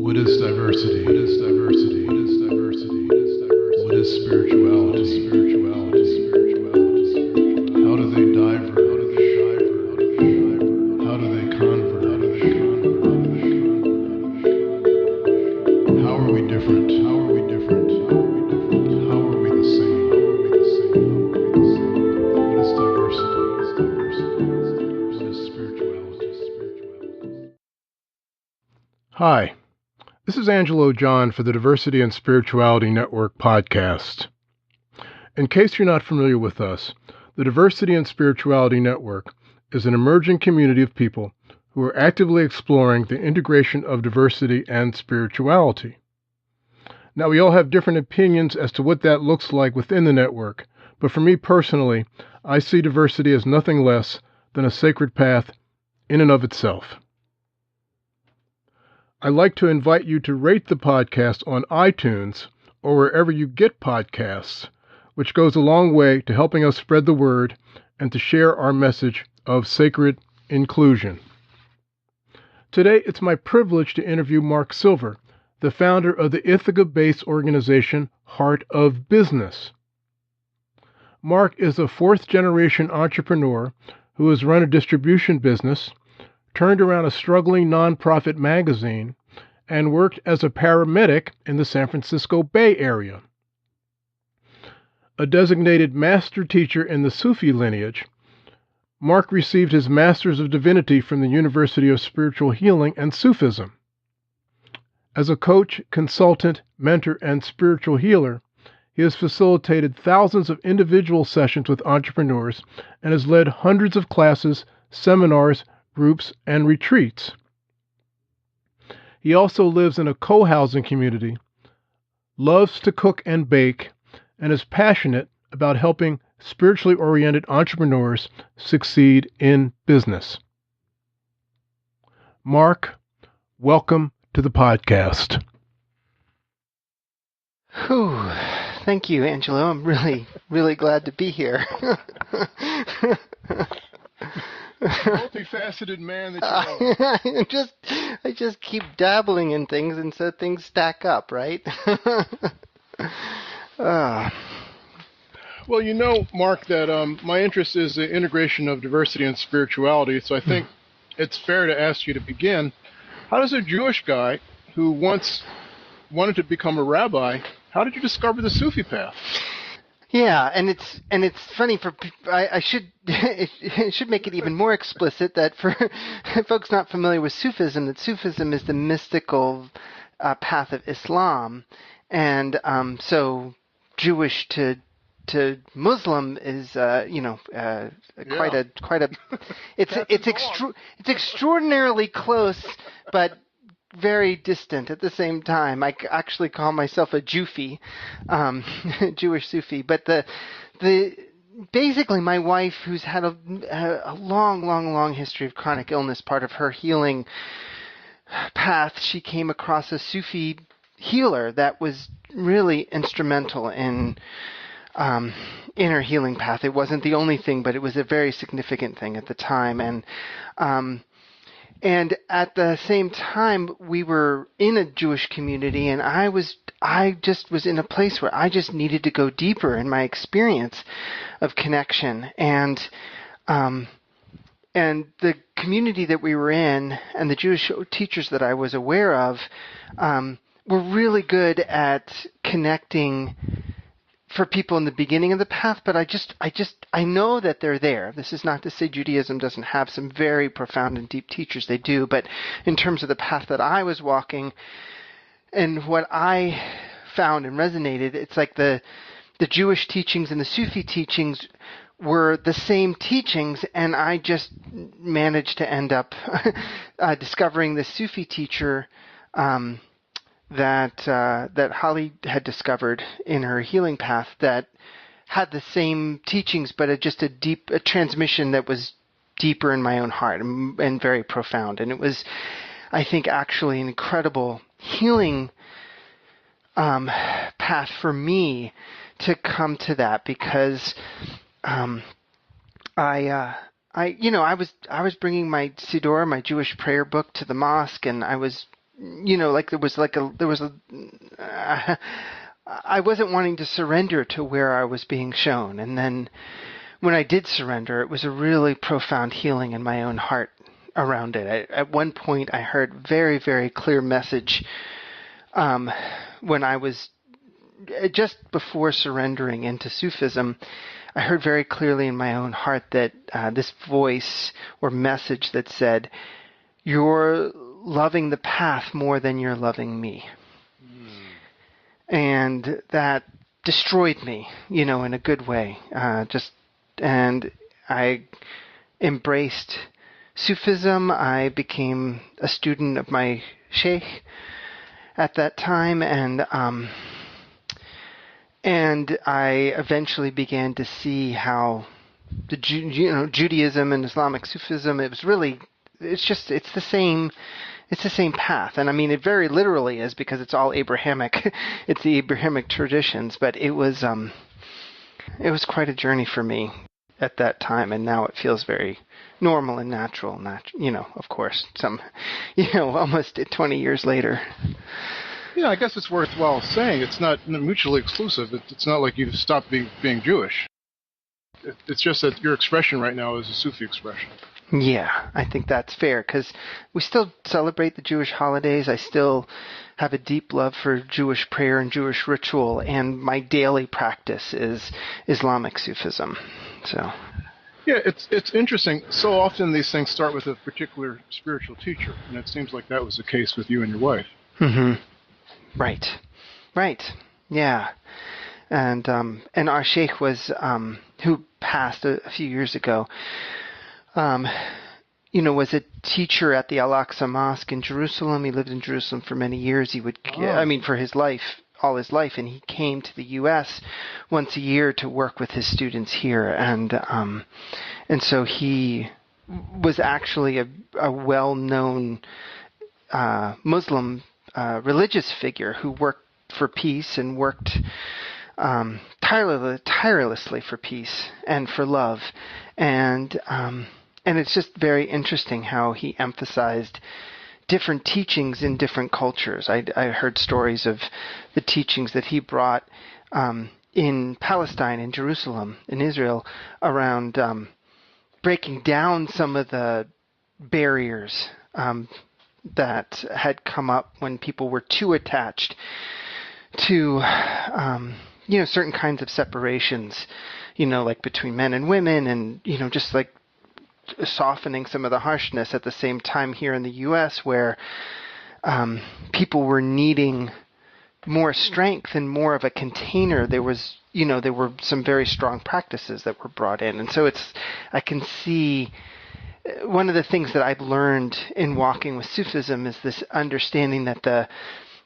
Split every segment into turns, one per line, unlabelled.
What is diversity? What is diversity? What is diversity? What is diversity? What is spirituality? Spirituality. Spirituality. How do they diver? How do they diver? How do they diver? How do they convert? How do they convert? How are we different? How are we different? How are we different? How are we the same? How are we the same? How are we the same? What is diversity? What is diversity? What is spirituality? Spirituality. Hi. This is Angelo John for the Diversity and Spirituality Network podcast. In case you're not familiar with us, the Diversity and Spirituality Network is an emerging community of people who are actively exploring the integration of diversity and spirituality. Now, we all have different opinions as to what that looks like within the network, but for me personally, I see diversity as nothing less than a sacred path in and of itself. I'd like to invite you to rate the podcast on iTunes or wherever you get podcasts, which goes a long way to helping us spread the word and to share our message of sacred inclusion. Today, it's my privilege to interview Mark Silver, the founder of the Ithaca-based organization Heart of Business. Mark is a fourth-generation entrepreneur who has run a distribution business, turned around a struggling nonprofit magazine, and worked as a paramedic in the San Francisco Bay Area. A designated master teacher in the Sufi lineage, Mark received his Master's of Divinity from the University of Spiritual Healing and Sufism. As a coach, consultant, mentor, and spiritual healer, he has facilitated thousands of individual sessions with entrepreneurs and has led hundreds of classes, seminars, groups, and retreats. He also lives in a co-housing community, loves to cook and bake, and is passionate about helping spiritually oriented entrepreneurs succeed in business. Mark, welcome to the podcast.
Whew. Thank you, Angelo. I'm really glad to be here.
Multifaceted man that you are.
I just keep dabbling in things, and so things stack up, right?
Well, you know, Mark, that my interest is the integration of diversity and spirituality, so I think it's fair to ask you to begin. How does a Jewish guy who once wanted to become a rabbi, how did you discover the Sufi path?
Yeah, and it's funny I should it should make it even more explicit that for folks not familiar with Sufism, that Sufism is the mystical path of Islam, and so Jewish to Muslim is quite a it's extraordinarily close, but very distant at the same time. I actually call myself a Jufi, Jewish Sufi. But the basically my wife, who's had a long history of chronic illness, part of her healing path, she came across a Sufi healer that was really instrumental in her healing path. It wasn't the only thing, but it was a very significant thing at the time. And at the same time, we were in a Jewish community, and I just was in a place where I just needed to go deeper in my experience of connection. And the community that we were in and the Jewish teachers that I was aware of were really good at connecting for people in the beginning of the path, but I know that they're there. This is not to say Judaism doesn't have some very profound and deep teachers. They do, but in terms of the path that I was walking and what I found and resonated, it's like the Jewish teachings and the Sufi teachings were the same teachings, and I just managed to end up discovering the Sufi teacher that Holly had discovered in her healing path that had the same teachings, but just a transmission that was deeper in my own heart and very profound. And it was, I think, actually an incredible healing path for me to come to that, because I was bringing my Siddur, my Jewish prayer book, to the mosque, and I was like I wasn't wanting to surrender to where I was being shown. And then when I did surrender, it was a really profound healing in my own heart around it. At one point, I heard very, very clear message when I was just before surrendering into Sufism. I heard very clearly in my own heart that this voice or message that said, "You're loving the path more than you're loving me." And that destroyed me, in a good way. And I embraced Sufism. I became a student of my sheikh at that time, and I eventually began to see how the Judaism and Islamic Sufism, it's the same path. And I mean, it very literally is, because it's all Abrahamic. It's the Abrahamic traditions. But it was quite a journey for me at that time, and now it feels very normal and natural. Of course, almost 20 years later.
Yeah, I guess it's worthwhile saying it's not mutually exclusive. It's not like you've stopped being Jewish. It's just that your expression right now is a Sufi expression.
Yeah, I think that's fair, because we still celebrate the Jewish holidays. I still have a deep love for Jewish prayer and Jewish ritual, and my daily practice is Islamic Sufism. So.
Yeah, it's interesting. So often these things start with a particular spiritual teacher, and it seems like that was the case with you and your wife.
Mm-hmm. Right. Yeah. And our sheikh was, who passed a few years ago, was a teacher at the Al-Aqsa Mosque in Jerusalem. He lived in Jerusalem for many years. He would, for his life, all his life, and he came to the U.S. once a year to work with his students here, and so he was actually a well-known Muslim religious figure who worked for peace and worked tirelessly for peace and for love, and it's just very interesting how he emphasized different teachings in different cultures. I heard stories of the teachings that he brought in Palestine, in Jerusalem, in Israel, around breaking down some of the barriers that had come up when people were too attached to certain kinds of separations, like between men and women, and just like softening some of the harshness. At the same time, here in the U.S., where people were needing more strength and more of a container, there were some very strong practices that were brought in. And so I can see one of the things that I've learned in walking with Sufism is this understanding that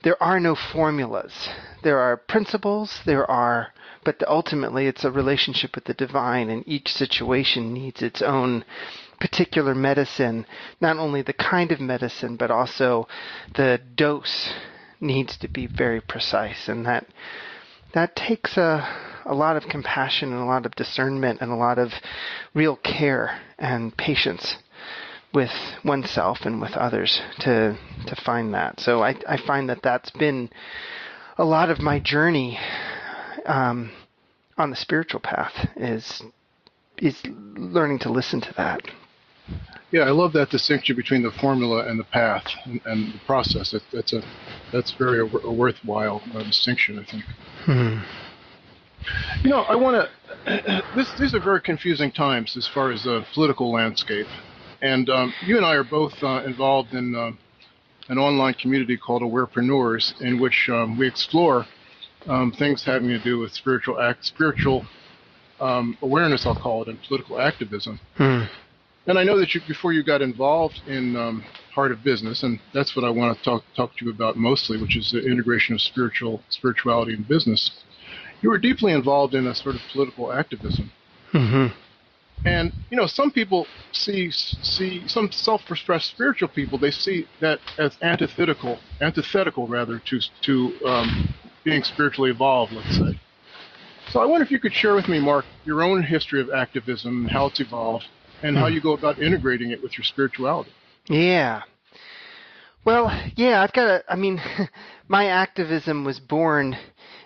there are no formulas. There are principles, but ultimately it's a relationship with the divine, and each situation needs its own particular medicine. Not only the kind of medicine, but also the dose needs to be very precise, and that takes a lot of compassion and a lot of discernment and a lot of real care and patience with oneself and with others to find that. So I find that that's been a lot of my journey on the spiritual path is learning to listen to that.
Yeah, I love that distinction between the formula and the path and the process. That's very a worthwhile distinction, I think. I want to. These are very confusing times as far as the political landscape, and you and I are both involved in an online community called Awarepreneurs, in which we explore things having to do with spiritual awareness, I'll call it, and political activism. And I know that before you got involved in Heart of Business, and that's what I want to talk to you about mostly, which is the integration of spirituality and business. You were deeply involved in a sort of political activism. And some people see some self-expressed spiritual people. They see that as antithetical rather to being spiritually evolved, let's say. So I wonder if you could share with me, Mark, your own history of activism and how it's evolved, and how you go about integrating it with your spirituality.
Yeah. Well, yeah, I mean, my activism was born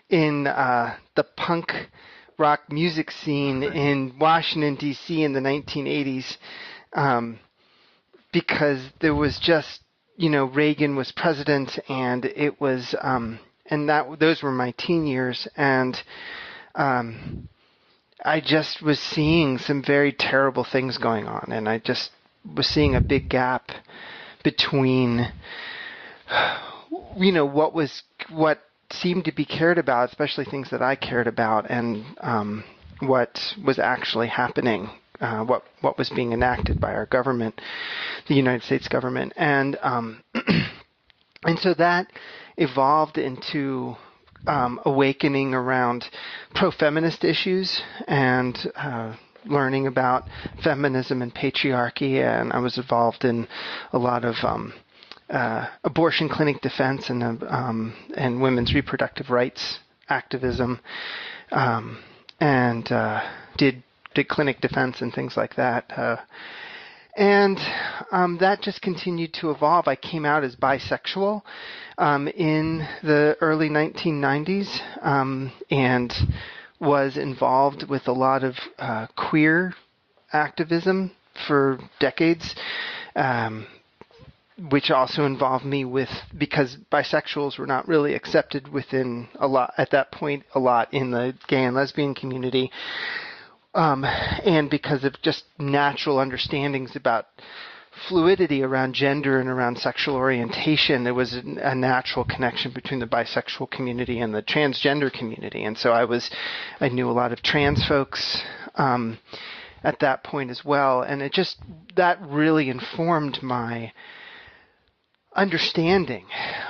in the punk rock music scene in Washington, D.C. in the 1980s, um, because there was just, Reagan was president, and it was, those were my teen years, and I just was seeing some very terrible things going on, and I just was seeing a big gap between what seemed to be cared about, especially things that I cared about, and what was actually happening, what was being enacted by our government, the United States government, and and so that evolved into awakening around pro-feminist issues and learning about feminism and patriarchy, and I was involved in a lot of abortion clinic defense and women's reproductive rights activism, and did clinic defense and things like that. And that just continued to evolve. I came out as bisexual in the early 1990s and was involved with a lot of queer activism for decades, which also involved me because bisexuals were not really accepted within at that point in the gay and lesbian community. And because of just natural understandings about fluidity around gender and around sexual orientation, there was a natural connection between the bisexual community and the transgender community. And so I knew a lot of trans folks at that point as well. And that really informed my understanding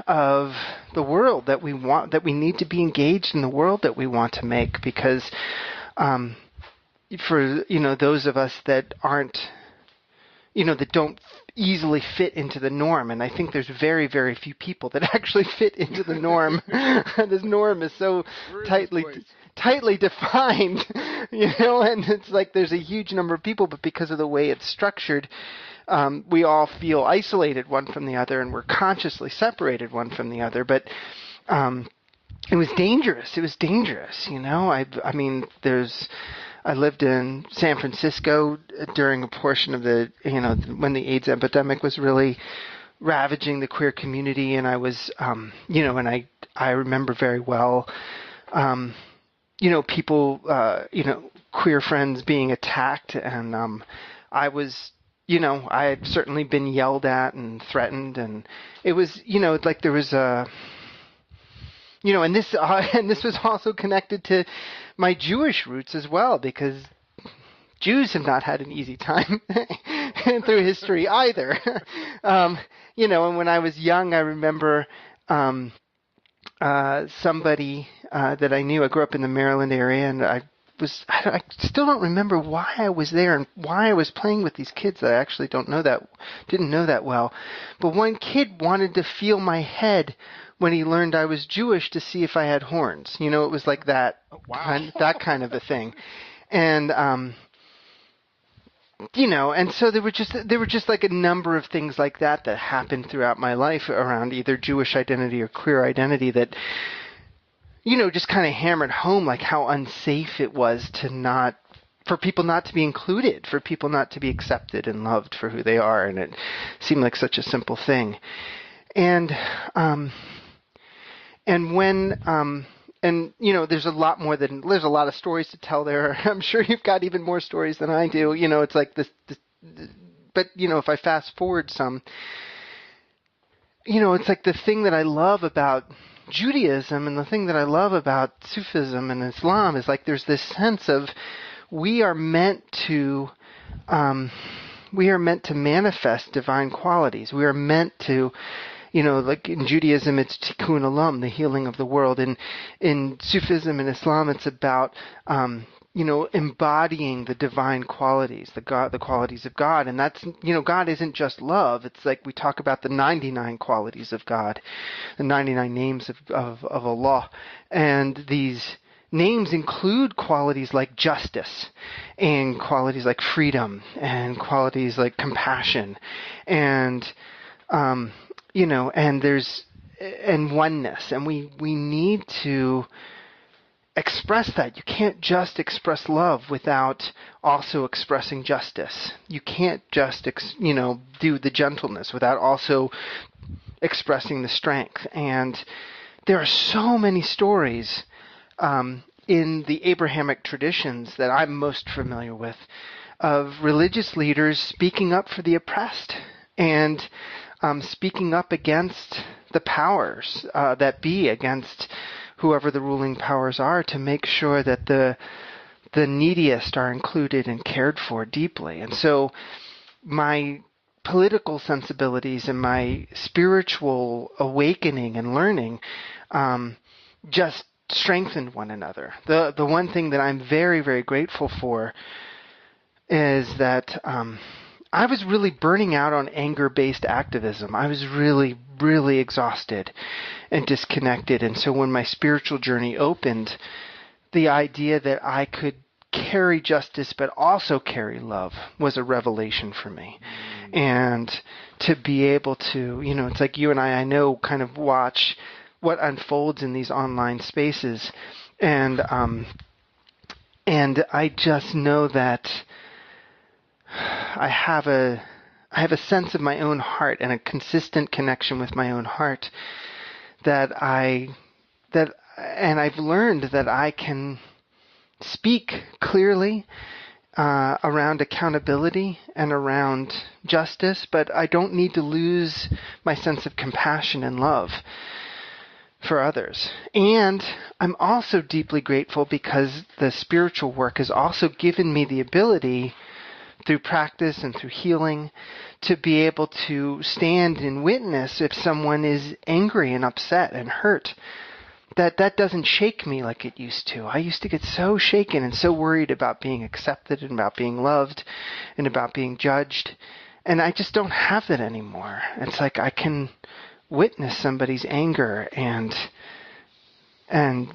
of the world that we want, that we need to be engaged in the world that we want to make, because for those of us that aren't that don't easily fit into the norm, and I think there's very, very few people that actually fit into the norm. This norm is so tightly defined, and it's like there's a huge number of people, but because of the way it's structured, we all feel isolated one from the other, and we're consciously separated one from the other. But it was dangerous. I mean, I lived in San Francisco during a portion of when the AIDS epidemic was really ravaging the queer community, and I was, and I remember very well, people, queer friends being attacked, and I was, I had certainly been yelled at and threatened, and it was, like there was a, and this was also connected to my Jewish roots as well, because Jews have not had an easy time through history either. And when I was young, I remember somebody that I knew. I grew up in the Maryland area, and I still don't remember why I was there and why I was playing with these kids that I actually didn't know that well. But one kid wanted to feel my head when he learned I was Jewish to see if I had horns. It was like that, that kind of a thing. And, and so there were just like a number of things like that happened throughout my life around either Jewish identity or queer identity that, just kind of hammered home like how unsafe it was for people not to be included, for people not to be accepted and loved for who they are. And it seemed like such a simple thing. And there's a lot of stories to tell there. I'm sure you've got even more stories than I do. It's like this, but if I fast forward some, it's like the thing that I love about Judaism and the thing that I love about Sufism and Islam is like there's this sense of we are meant to manifest divine qualities. We are meant to, like in Judaism, it's tikkun olam, the healing of the world. In Sufism and Islam, it's about, embodying the divine qualities, the qualities of God. And that's, God isn't just love. It's like we talk about the 99 qualities of God, the 99 names of Allah. And these names include qualities like justice and qualities like freedom and qualities like compassion and and oneness, and we need to express that. You can't just express love without also expressing justice. You can't just do the gentleness without also expressing the strength. And there are so many stories in the Abrahamic traditions that I'm most familiar with of religious leaders speaking up for the oppressed and speaking up against the powers that be, against whoever the ruling powers are, to make sure that the neediest are included and cared for deeply. And so my political sensibilities and my spiritual awakening and learning just strengthened one another. The one thing that I'm very, very grateful for is that I was really burning out on anger-based activism. I was really, really exhausted and disconnected. And so when my spiritual journey opened, the idea that I could carry justice but also carry love was a revelation for me. And to be able to, it's like you and I know, kind of watch what unfolds in these online spaces. And I just know that I have a sense of my own heart and a consistent connection with my own heart and I've learned that I can speak clearly around accountability and around justice, but I don't need to lose my sense of compassion and love for others. And I'm also deeply grateful because the spiritual work has also given me the ability, through practice and through healing, to be able to stand and witness if someone is angry and upset and hurt. That doesn't shake me like it used to. I used to get so shaken and so worried about being accepted and about being loved and about being judged. And I just don't have that anymore. It's like I can witness somebody's anger and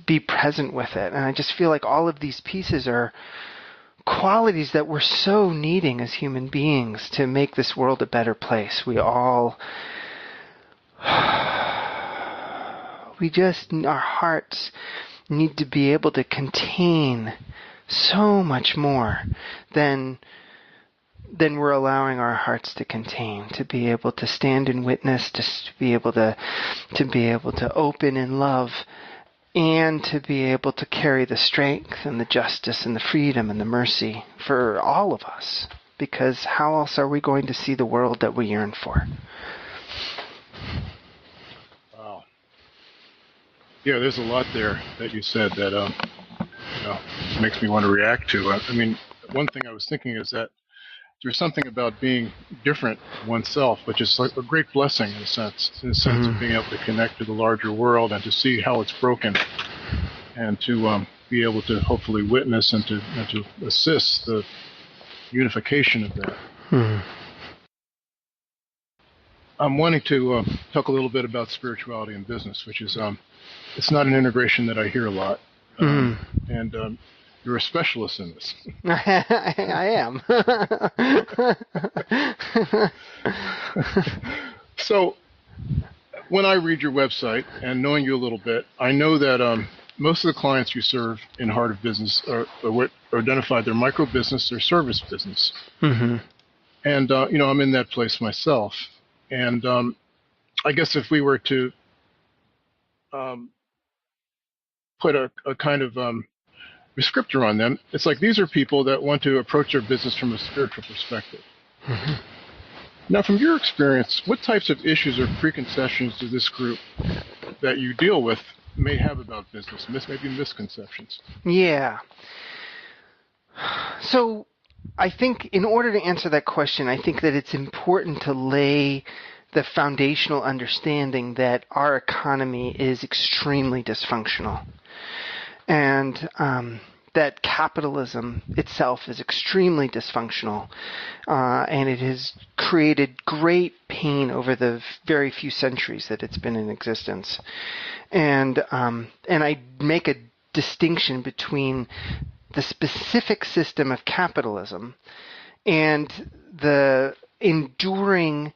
be present with it. And I just feel like all of these pieces are qualities that we're so needing as human beings to make this world a better place. Our hearts need to be able to contain so much more than we're allowing our hearts to contain, to be able to stand in witness, to be able to open in love, and to be able to carry the strength and the justice and the freedom and the mercy for all of us. Because how else are we going to see the world that we yearn for?
Wow. Yeah, there's a lot there that you said that makes me want to react to. I mean, one thing I was thinking is that there's something about being different oneself, which is like a great blessing in a sense of being able to connect to the larger world and to see how it's broken, and to be able to hopefully witness and to assist the unification of that. I'm wanting to talk a little bit about spirituality and business, which is it's not an integration that I hear a lot, and you're a specialist in this.
I am.
So, when I read your website and knowing you a little bit, I know that most of the clients you serve in Heart of Business are identified their micro business or service business. And I'm in that place myself. And I guess if we were to put a kind of descriptor on them, it's like these are people that want to approach their business from a spiritual perspective. Now, from your experience, what types of issues or preconceptions do this group that you deal with may have about business, maybe misconceptions?
Yeah. So I think in order to answer that question, I think that it's important to lay the foundational understanding that our economy is extremely dysfunctional. And that capitalism itself is extremely dysfunctional, and it has created great pain over the very few centuries that it's been in existence. And I make a distinction between the specific system of capitalism and the enduring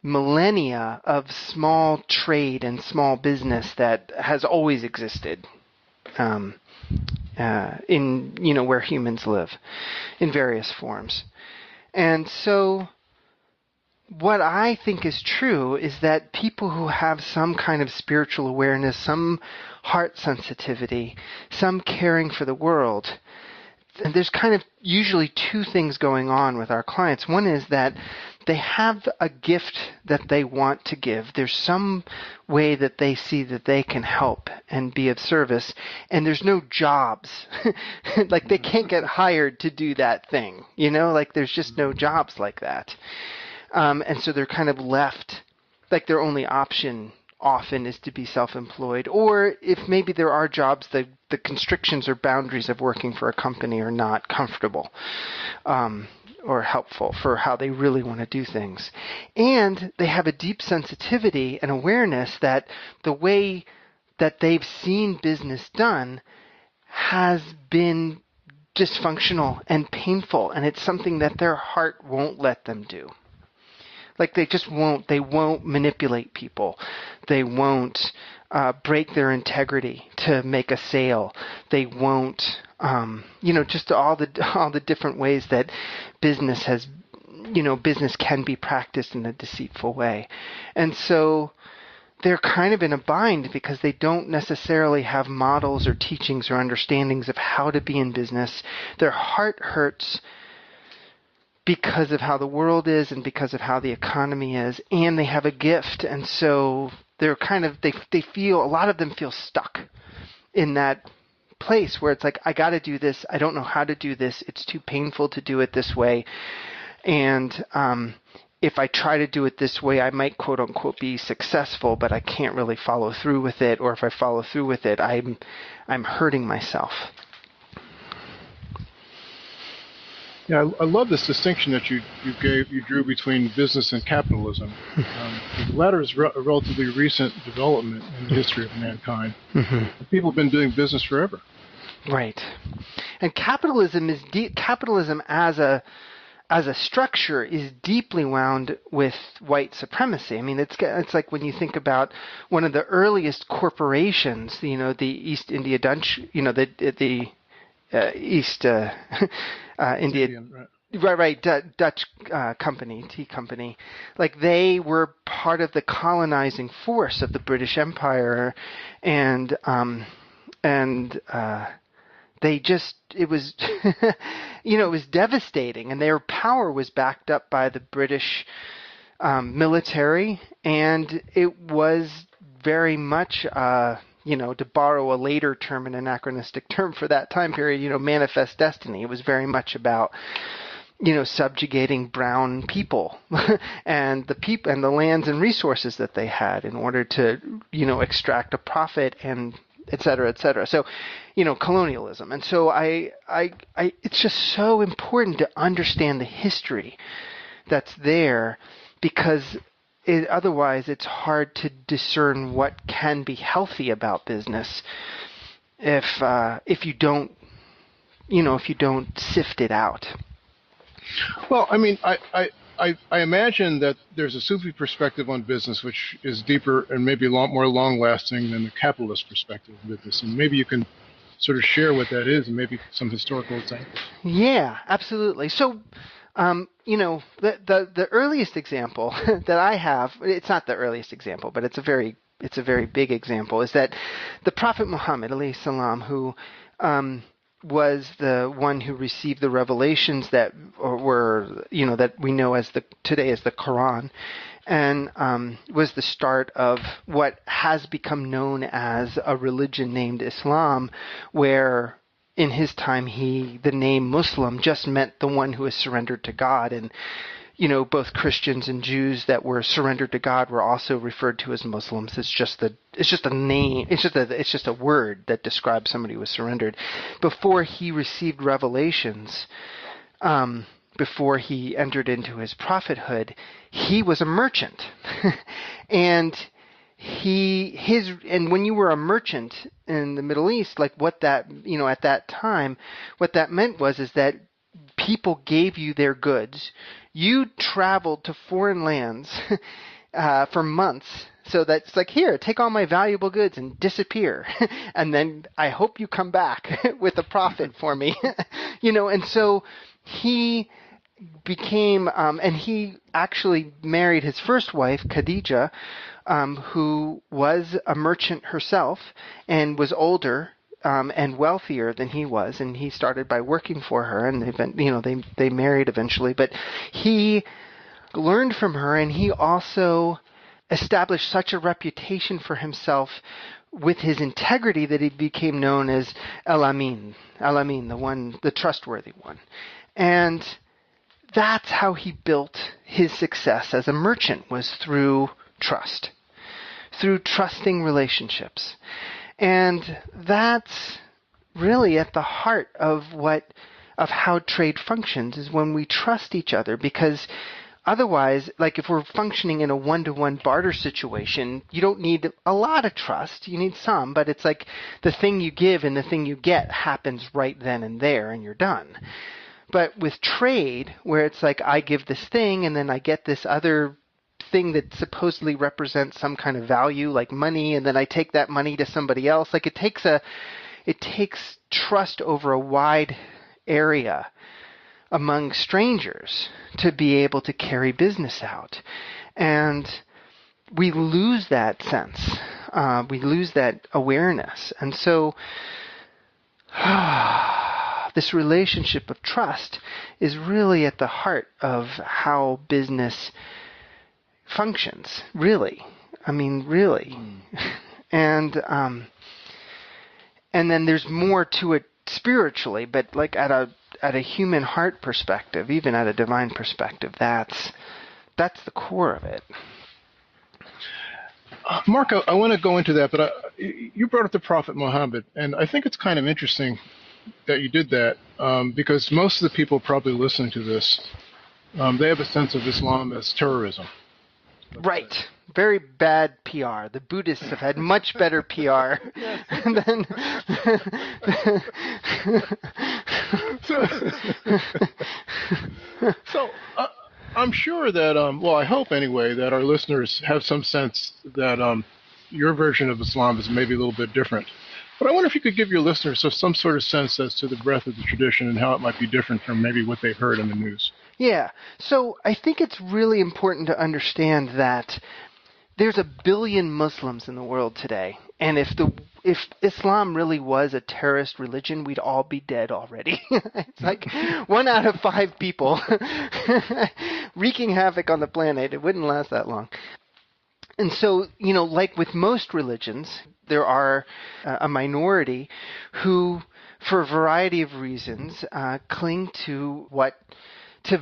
millennia of small trade and small business that has always existed in where humans live in various forms. And so what I think is true is that people who have some kind of spiritual awareness, some heart sensitivity, some caring for the world, and there's kind of usually two things going on with our clients. One is that they have a gift that they want to give. There's some way that they see that they can help and be of service, and there's no jobs. Like they can't get hired to do that thing, like there's just no jobs like that. And so they're kind of left, like their only option often is to be self-employed, or if maybe there are jobs, the constrictions or boundaries of working for a company are not comfortable or helpful for how they really want to do things. And they have a deep sensitivity and awareness that the way that they've seen business done has been dysfunctional and painful, and it's something that their heart won't let them do. Like they just won't. They won't manipulate people. They won't break their integrity to make a sale. They won't, just all the different ways that business has, business can be practiced in a deceitful way. And so they're kind of in a bind because they don't necessarily have models or teachings or understandings of how to be in business. Their heart hurts because of how the world is and because of how the economy is, and they have a gift, and so they're kind of, they feel, a lot of them feel stuck in that place where it's like, I got to do this, I don't know how to do this, it's too painful to do it this way, and if I try to do it this way, I might quote unquote be successful, but I can't really follow through with it, or if I follow through with it, I'm hurting myself.
Yeah, I love this distinction that you drew between business and capitalism. The latter is a relatively recent development in the history of mankind. Mm-hmm. People have been doing business forever.
Right, and capitalism is capitalism as a structure is deeply wound with white supremacy. I mean, it's like when you think about one of the earliest corporations, the East India Dutch, the East India, right, Dutch company, tea company, like they were part of the colonizing force of the British Empire, and they just, it was, it was devastating, and their power was backed up by the British military, and it was very much to borrow a later term, an anachronistic term for that time period, manifest destiny. It was very much about, subjugating brown people and the people and the lands and resources that they had in order to, extract a profit and et cetera, et cetera. So, colonialism. And so it's just so important to understand the history that's there, because otherwise, it's hard to discern what can be healthy about business if you don't sift it out.
Well, I mean, I imagine that there's a Sufi perspective on business which is deeper and maybe a lot more long-lasting than the capitalist perspective of business, and maybe you can sort of share what that is and maybe some historical examples.
Yeah, absolutely. So. The earliest example that I have, it's not the earliest example, but it's a very big example, is that the Prophet Muhammad, alayhi salam, who was the one who received the revelations that were, that we know today as the Quran, and was the start of what has become known as a religion named Islam, where in his time, the name Muslim just meant the one who is surrendered to God, and both Christians and Jews that were surrendered to God were also referred to as Muslims. It's just a name. It's just a word that describes somebody who was surrendered. Before he received revelations, before he entered into his prophethood, he was a merchant, and when you were a merchant in the Middle East, like what that, at that time, what that meant is that people gave you their goods. You traveled to foreign lands for months. So that's like, here, take all my valuable goods and disappear. And then I hope you come back with a profit for me. And so he became, and he actually married his first wife, Khadija, who was a merchant herself and was older and wealthier than he was. And he started by working for her, and they married eventually. But he learned from her, and he also established such a reputation for himself with his integrity that he became known as Al-Amin, the trustworthy one. And that's how he built his success as a merchant, was through trust, through trusting relationships. And that's really at the heart of how trade functions, is when we trust each other. Because otherwise, like if we're functioning in a one-to-one barter situation, you don't need a lot of trust. You need some, but it's like the thing you give and the thing you get happens right then and there, and you're done. But with trade, where it's like I give this thing and then I get this other thing that supposedly represents some kind of value, like money, and then I take that money to somebody else, like it takes trust over a wide area among strangers to be able to carry business out. And we lose that sense. We lose that awareness. And so this relationship of trust is really at the heart of how business functions, really. I mean, really. And then there's more to it spiritually, but like at a human heart perspective, even at a divine perspective, that's the core of it.
Mark, I want to go into that, but you brought up the Prophet Muhammad, and I think it's kind of interesting that you did that, because most of the people probably listening to this, they have a sense of Islam as terrorism.
Right. Very bad PR. The Buddhists have had much better PR than...
So I'm sure that, I hope anyway, that our listeners have some sense that your version of Islam is maybe a little bit different. But I wonder if you could give your listeners some sort of sense as to the breadth of the tradition and how it might be different from maybe what they've heard in the news.
Yeah. So I think it's really important to understand that there's 1 billion Muslims in the world today. And if Islam really was a terrorist religion, we'd all be dead already. It's like 1 out of 5 people wreaking havoc on the planet. It wouldn't last that long. And so, like with most religions, there are a minority who, for a variety of reasons, cling to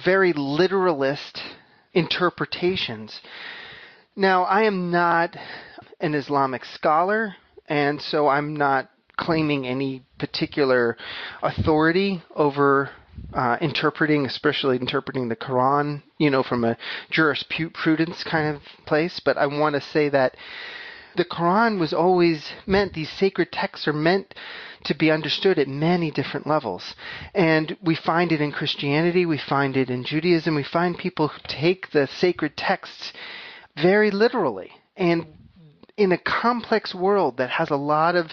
very literalist interpretations. Now, I am not an Islamic scholar, and so I'm not claiming any particular authority over especially interpreting the Quran, from a jurisprudence kind of place. But I want to say that the Quran was always meant, these sacred texts are meant to be understood at many different levels. And we find it in Christianity, we find it in Judaism, we find people who take the sacred texts very literally. And in a complex world that has a lot of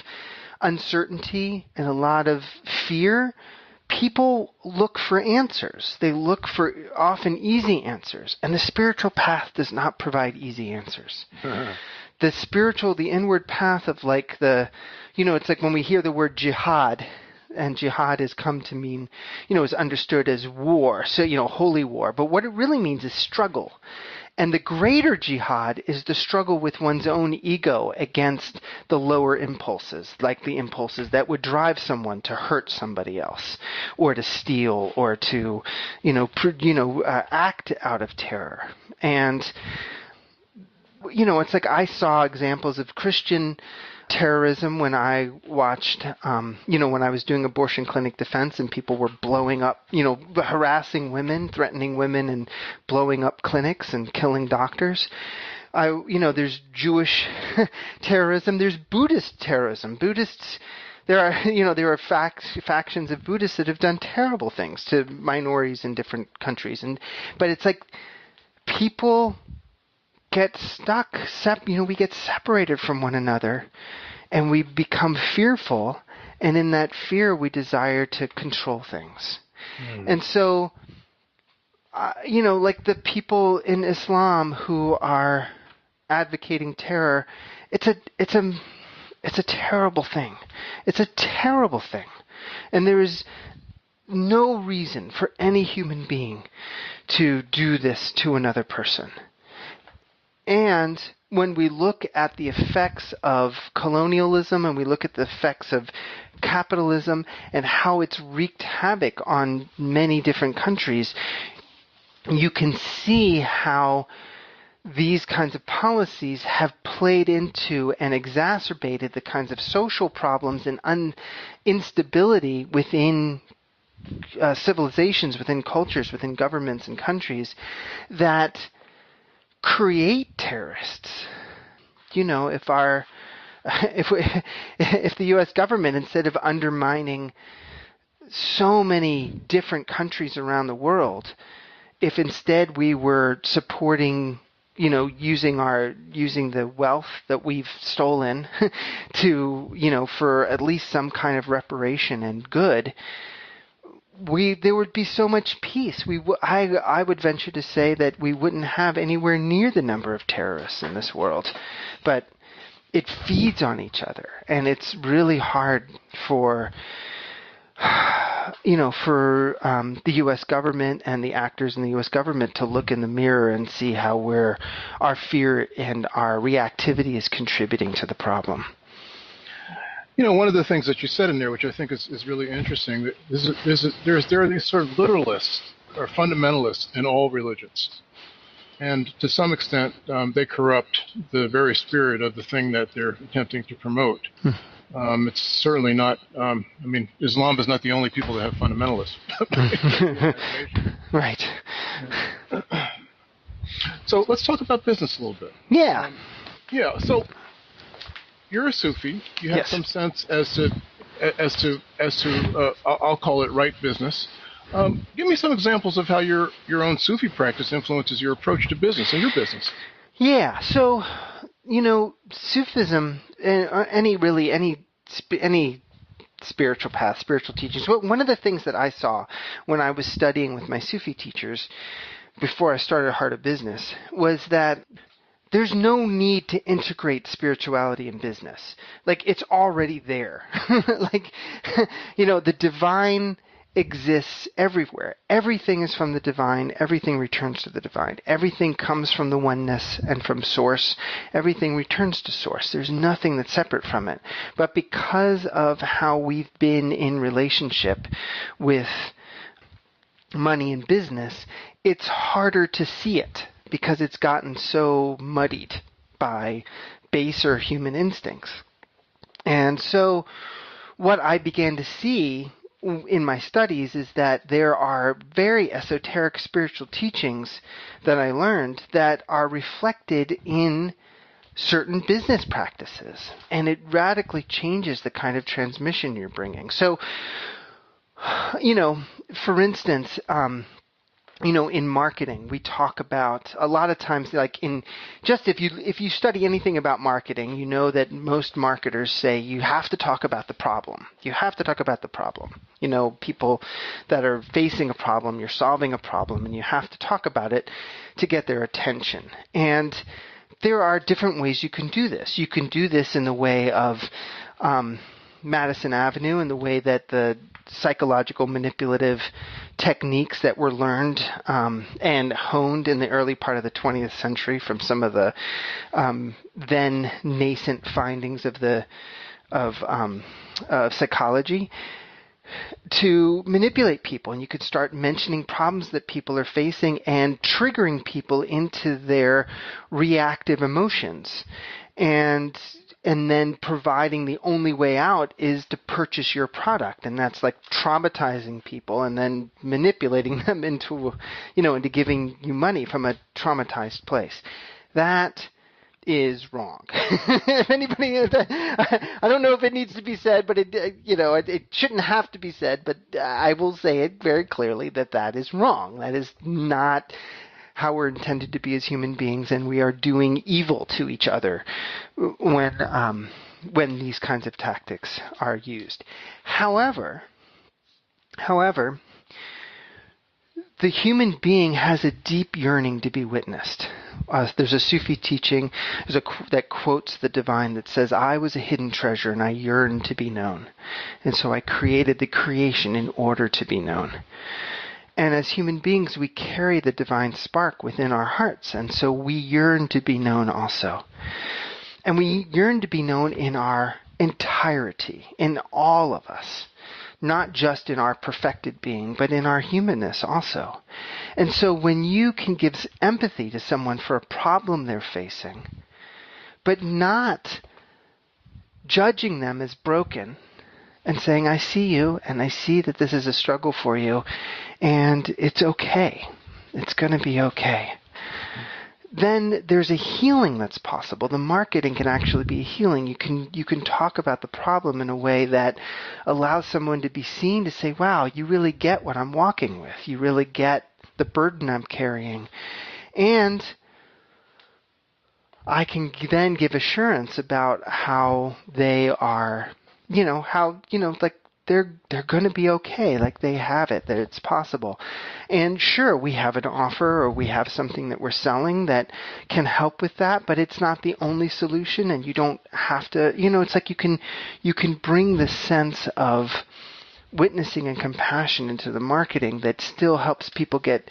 uncertainty and a lot of fear, people look for answers. They look for often easy answers. And the spiritual path does not provide easy answers. The inward path of it's like when we hear the word jihad, and jihad has come to mean, is understood as war, so, holy war. But what it really means is struggle. And the greater jihad is the struggle with one's own ego against the lower impulses, like the impulses that would drive someone to hurt somebody else, or to steal, or to, act out of terror. And, it's like I saw examples of Christian terrorism when I watched, when I was doing abortion clinic defense and people were blowing up, harassing women, threatening women, and blowing up clinics and killing doctors. There's Jewish terrorism, there's Buddhist terrorism. Buddhists, there are there are factions of Buddhists that have done terrible things to minorities in different countries, but it's like people get stuck. We get separated from one another, and we become fearful, and in that fear, we desire to control things. And so, like the people in Islam who are advocating terror, it's a terrible thing. It's a terrible thing. And there is no reason for any human being to do this to another person. And when we look at the effects of colonialism and we look at the effects of capitalism and how it's wreaked havoc on many different countries, you can see how these kinds of policies have played into and exacerbated the kinds of social problems and instability within civilizations, within cultures, within governments and countries that create terrorists. If the U.S. government, instead of undermining so many different countries around the world, if instead we were supporting, using the wealth that we've stolen to, for at least some kind of reparation and good, there would be so much peace. I would venture to say that we wouldn't have anywhere near the number of terrorists in this world. But it feeds on each other, and it's really hard for the U.S. government and the actors in the U.S. government to look in the mirror and see how our fear and our reactivity is contributing to the problem.
One of the things that you said in there, which I think is really interesting, that there are these sort of literalists or fundamentalists in all religions. And to some extent, they corrupt the very spirit of the thing that they're attempting to promote. It's certainly not, Islam is not the only people that have fundamentalists.
Right.
So let's talk about business a little bit.
Yeah.
So you're a Sufi. You have
Yes.
some sense as to I'll call it right business. Give me some examples of how your own Sufi practice influences your approach to business and your business.
Yeah. So, Sufism, any spiritual path, spiritual teachings. One of the things that I saw when I was studying with my Sufi teachers before I started Heart of Business was that there's no need to integrate spirituality in business. Like, it's already there. The divine exists everywhere. Everything is from the divine. Everything returns to the divine. Everything comes from the oneness and from source. Everything returns to source. There's nothing that's separate from it. But because of how we've been in relationship with money and business, it's harder to see it because it's gotten so muddied by baser human instincts. And so what I began to see in my studies is that there are very esoteric spiritual teachings that I learned that are reflected in certain business practices, and it radically changes the kind of transmission you're bringing. So, for instance, in marketing, we talk about a lot of times, like if you study anything about marketing, you know that most marketers say you have to talk about the problem. You have to talk about the problem. People that are facing a problem, you're solving a problem, and you have to talk about it to get their attention. And there are different ways you can do this. You can do this in the way of Madison Avenue, in the way that the psychological manipulative techniques that were learned and honed in the early part of the 20th century from some of the then nascent findings of psychology to manipulate people. And you could start mentioning problems that people are facing and triggering people into their reactive emotions. And then providing the only way out is to purchase your product. And that's like traumatizing people and then manipulating them into giving you money from a traumatized place. That is wrong. If anybody, I don't know if it needs to be said, but it shouldn't have to be said. But I will say it very clearly that is wrong. That is not how we're intended to be as human beings, and we are doing evil to each other when these kinds of tactics are used. However, the human being has a deep yearning to be witnessed. There's a Sufi teaching that quotes the divine that says, "I was a hidden treasure and I yearned to be known. And so I created the creation in order to be known." And as human beings, we carry the divine spark within our hearts. And so we yearn to be known also. And we yearn to be known in our entirety, in all of us. Not just in our perfected being, but in our humanness also. And so when you can give empathy to someone for a problem they're facing, but not judging them as broken, and saying, "I see you, and I see that this is a struggle for you, and it's okay. It's going to be okay." Then there's a healing that's possible. The marketing can actually be a healing. You can talk about the problem in a way that allows someone to be seen to say, "Wow, you really get what I'm walking with. You really get the burden I'm carrying." And I can then give assurance about how they are, like they're going to be okay, like they have it, that it's possible. And sure, we have an offer or we have something that we're selling that can help with that, but it's not the only solution, and you don't have to, it's like you can bring the sense of witnessing and compassion into the marketing that still helps people get,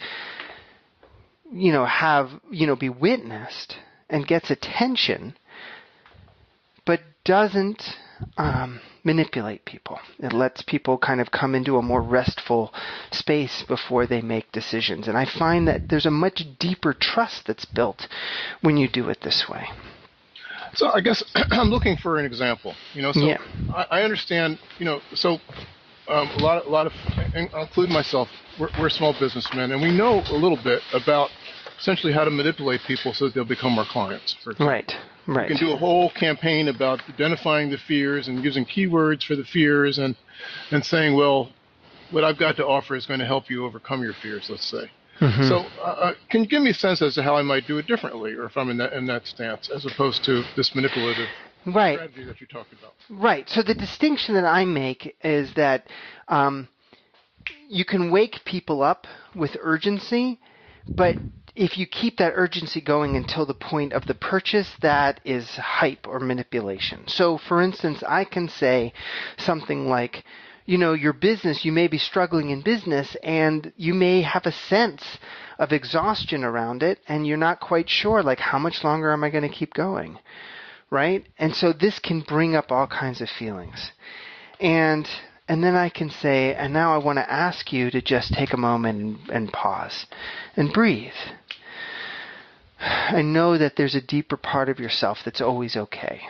be witnessed and gets attention, but doesn't manipulate people. It lets people kind of come into a more restful space before they make decisions. And I find that there's a much deeper trust that's built when you do it this way.
So I guess I'm looking for an example.
Yeah.
I understand. A lot of, and I'll include myself. We're small businessmen, and we know a little bit about essentially how to manipulate people so that they'll become our clients. For example.
Right.
You can do a whole campaign about identifying the fears and using keywords for the fears and saying, well, what I've got to offer is going to help you overcome your fears, let's say. Mm-hmm. So can you give me a sense as to how I might do it differently, or if I'm in that stance, as opposed to this manipulative strategy that you talked about?
Right. So the distinction that I make is that you can wake people up with urgency, but if you keep that urgency going until the point of the purchase, that is hype or manipulation. So, for instance, I can say something like, your business, you may be struggling in business, and you may have a sense of exhaustion around it, and you're not quite sure, like, how much longer am I going to keep going, right? And so this can bring up all kinds of feelings. And then I can say, and now I want to ask you to just take a moment and pause and breathe. I know that there's a deeper part of yourself that's always okay,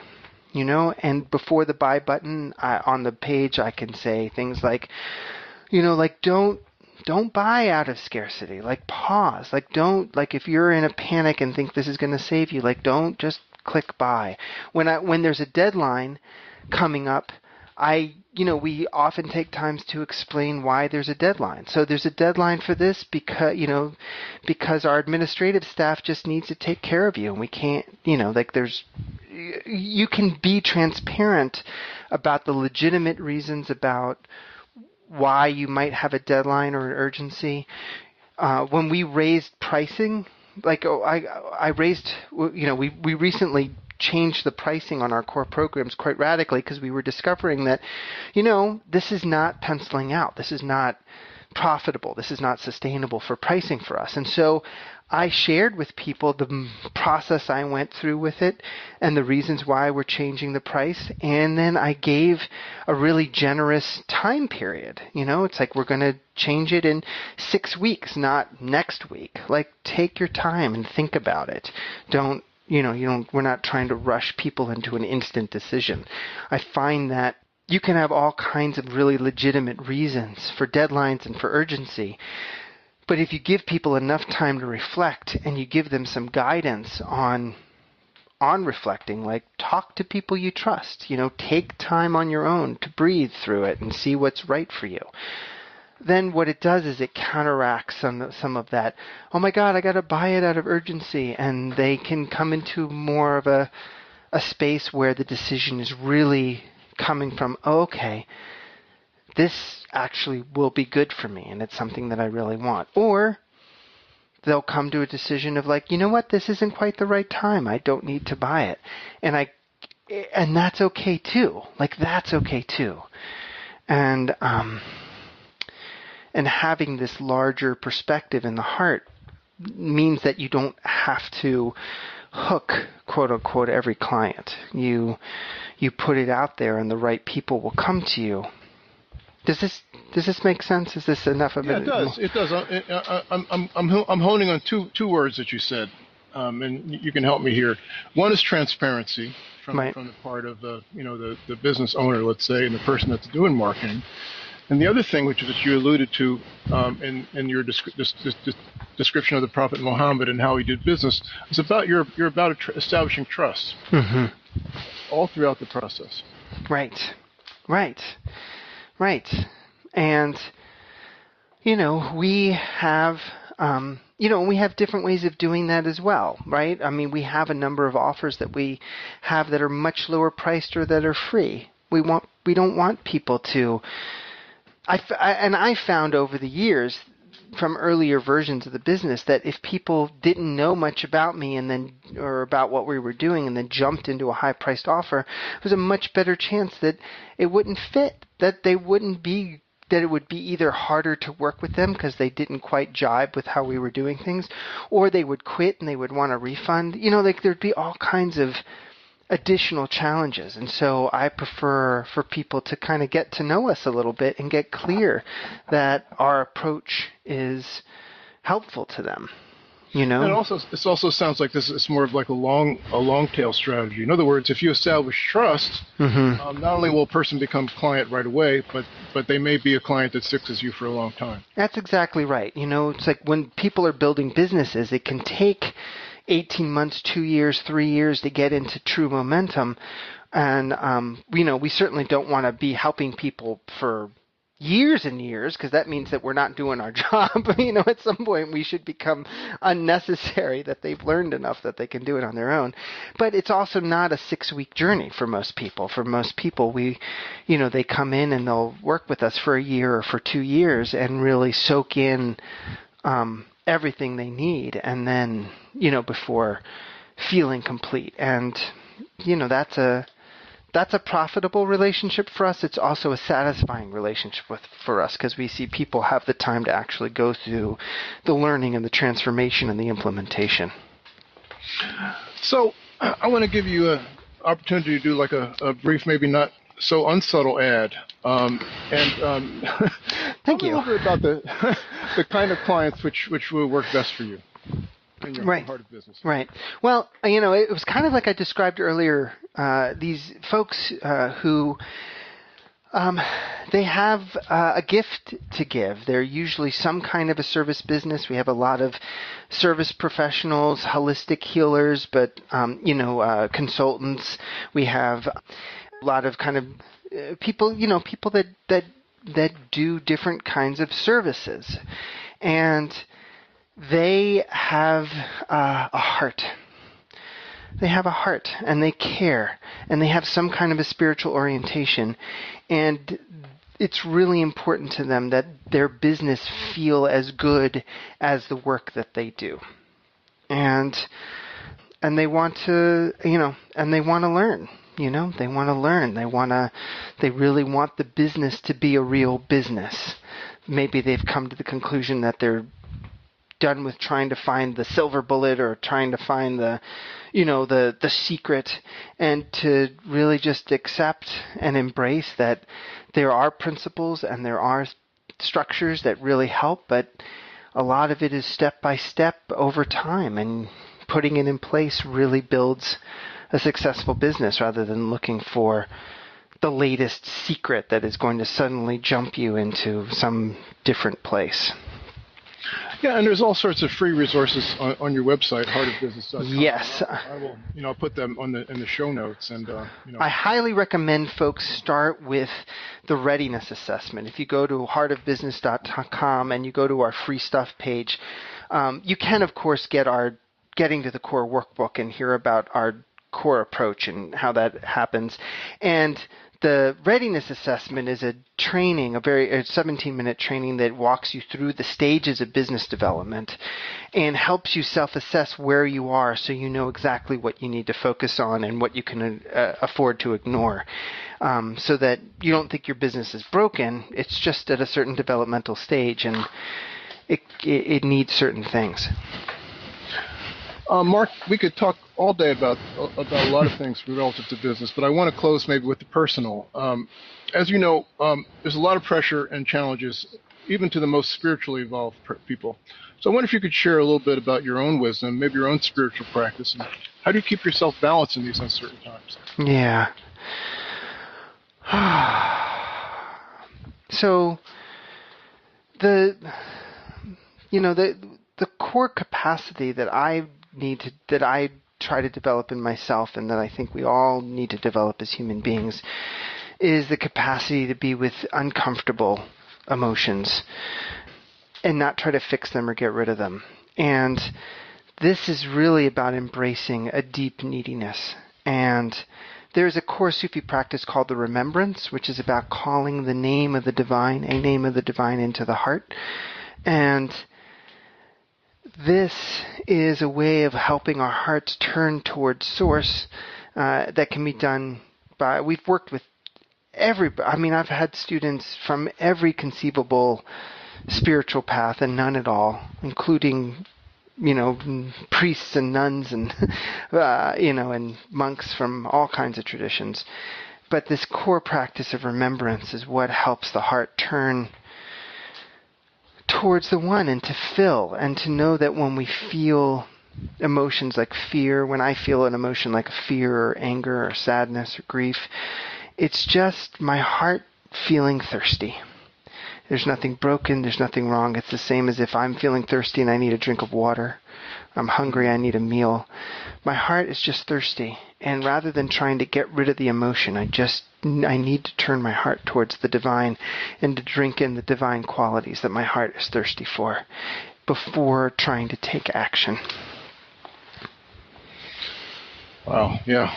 and before the buy button on the page, I can say things like, don't buy out of scarcity, like pause, like don't, like if you're in a panic and think this is going to save you, like don't just click buy. When there's a deadline coming up, we often take times to explain why there's a deadline. So there's a deadline for this because our administrative staff just needs to take care of you, and we can't, you can be transparent about the legitimate reasons about why you might have a deadline or an urgency. When we raised pricing, I raised, we recently changed the pricing on our core programs quite radically because we were discovering that, this is not penciling out. This is not profitable. This is not sustainable for pricing for us. And so I shared with people the process I went through with it and the reasons why we're changing the price. And then I gave a really generous time period. It's like we're going to change it in 6 weeks, not next week. Like, take your time and think about it. We're not trying to rush people into an instant decision. I find that you can have all kinds of really legitimate reasons for deadlines and for urgency. But if you give people enough time to reflect and you give them some guidance on on reflecting, like talk to people you trust, take time on your own to breathe through it and see what's right for you. Then what it does is it counteracts some of that, oh my God, I got to buy it out of urgency. And they can come into more of a space where the decision is really coming from, oh, okay, this actually will be good for me and it's something that I really want. Or they'll come to a decision of like, you know what, this isn't quite the right time. I don't need to buy it. And that's okay too. Like, that's okay too. And having this larger perspective in the heart means that you don't have to hook, quote unquote, every client. You put it out there and the right people will come to you. Does this make sense? Is this enough of it?
Yeah, it does. It does. I'm honing on two words that you said, and you can help me here. One is transparency from the part of the business owner, let's say, and the person that's doing marketing. And the other thing, which you alluded to in your description of the Prophet Muhammad and how he did business, is about you're about establishing trust all throughout the process.
Right. And, we have, we have different ways of doing that as well, right? I mean, we have a number of offers that we have that are much lower priced or that are free. We don't want people to, I found over the years from earlier versions of the business that if people didn't know much about me or about what we were doing and then jumped into a high-priced offer, it was a much better chance that it wouldn't fit, that it would be either harder to work with them because they didn't quite jibe with how we were doing things, or they would quit and they would want a refund. There'd be all kinds of additional challenges. And so I prefer for people to kind of get to know us a little bit and get clear that our approach is helpful to them. And
it also sounds like this is more of like a long tail strategy. In other words, if you establish trust, not only will a person become client right away, but they may be a client that sticks with you for a long time. That's
exactly right. It's like when people are building businesses, it can take 18 months, 2 years, 3 years to get into true momentum. And, we certainly don't want to be helping people for years and years, because that means that we're not doing our job. At some point we should become unnecessary, that they've learned enough that they can do it on their own. But it's also not a 6-week journey for most people. For most people, they come in and they'll work with us for a year or for 2 years and really soak in everything they need, and then, before feeling complete. And, that's a profitable relationship for us. It's also a satisfying relationship for us, because we see people have the time to actually go through the learning and the transformation and the implementation.
So I want to give you an opportunity to do like a brief, maybe not so unsubtle ad.
Thank you.
Tell me a little bit about the kind of clients which will work best for you in your heart of business.
Right. Well, it was kind of like I described earlier. These folks who they have a gift to give. They're usually some kind of a service business. We have a lot of service professionals, holistic healers, but consultants. We have a lot of kind of people that do different kinds of services, and they have a heart. They have a heart, and they care, and they have some kind of a spiritual orientation, and it's really important to them that their business feel as good as the work that they do. And they want to, and they want to learn. They want to learn. They really want the business to be a real business. Maybe they've come to the conclusion that they're done with trying to find the silver bullet or trying to find the secret, and to really just accept and embrace that there are principles and there are structures that really help, but a lot of it is step by step over time, and putting it in place really builds a successful business, rather than looking for the latest secret that is going to suddenly jump you into some different place.
Yeah, and there's all sorts of free resources on your website, heartofbusiness.com.
Yes.
I will, put them in the show notes, and
I highly recommend folks start with the readiness assessment. If you go to heartofbusiness.com and you go to our free stuff page, you can, of course, get our Getting to the Core workbook and hear about our core approach and how that happens. And the readiness assessment is a training, a 17-minute training that walks you through the stages of business development and helps you self-assess where you are so you know exactly what you need to focus on and what you can afford to ignore, so that you don't think your business is broken. It's just at a certain developmental stage, and it needs certain things.
Mark, we could talk all day about a lot of things relative to business, but I want to close maybe with the personal. As you know, there's a lot of pressure and challenges, even to the most spiritually evolved people. So I wonder if you could share a little bit about your own wisdom, maybe your own spiritual practice, and how do you keep yourself balanced in these uncertain times?
Yeah. So the core capacity that I try to develop in myself, and that I think we all need to develop as human beings, is the capacity to be with uncomfortable emotions and not try to fix them or get rid of them. And this is really about embracing a deep neediness. And there's a core Sufi practice called the Remembrance, which is about calling the name of the divine, a name of the divine, into the heart. And this is a way of helping our hearts turn towards source that can be done by, we've worked with I've had students from every conceivable spiritual path and none at all, including, priests and nuns and, and monks from all kinds of traditions. But this core practice of remembrance is what helps the heart turn towards the one and to fill, and to know that when we feel emotions like fear, when I feel an emotion like fear or anger or sadness or grief, it's just my heart feeling thirsty. There's nothing broken, there's nothing wrong. It's the same as if I'm feeling thirsty and I need a drink of water. I'm hungry, I need a meal. My heart is just thirsty. And rather than trying to get rid of the emotion, I need to turn my heart towards the divine and to drink in the divine qualities that my heart is thirsty for before trying to take action.
Wow, yeah.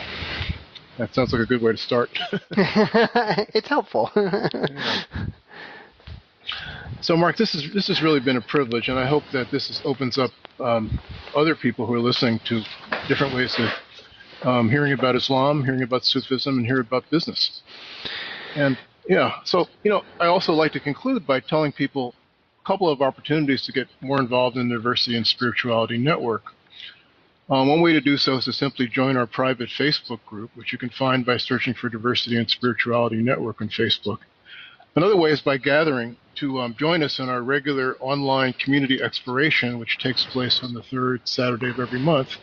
That sounds like a good way to start.
It's helpful.
Yeah. So, Mark, this has really been a privilege, and I hope that this opens up other people who are listening to different ways of hearing about Islam, hearing about Sufism, and hearing about business. And yeah, so I also like to conclude by telling people a couple of opportunities to get more involved in the Diversity and Spirituality Network. One way to do so is to simply join our private Facebook group, which you can find by searching for Diversity and Spirituality Network on Facebook. Another way is by gathering to join us in our regular online community exploration, which takes place on the third Saturday of every month.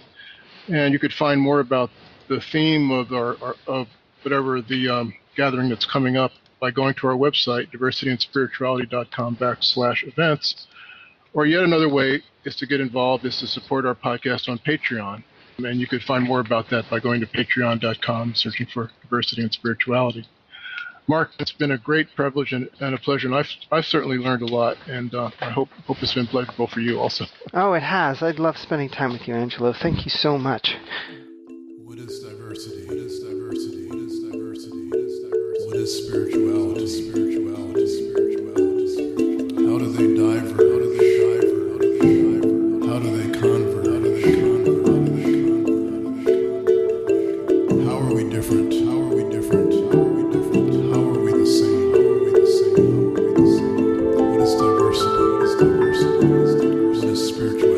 And you could find more about the theme of of whatever the gathering that's coming up by going to our website, diversityandspirituality.com/events. Or yet another way is to get involved is to support our podcast on Patreon. And you could find more about that by going to patreon.com, searching for Diversity and Spirituality. Mark, it's been a great privilege and a pleasure, and I've certainly learned a lot, and I hope it's been pleasurable for you also.
Oh, it has. I'd love spending time with you, Angelo. Thank you so much.
What is diversity? What is diversity? What is diversity? What is diversity? What is spirituality? Spirituality. Spirituality. How do they divert? How do they divert? How do they convert? How do they convert? How do they convert? How are we different? How are we different? How are we different? How are we the same? How are we the same? How are we the same? What is diversity? What is diversity? What is diversity? What is spirituality?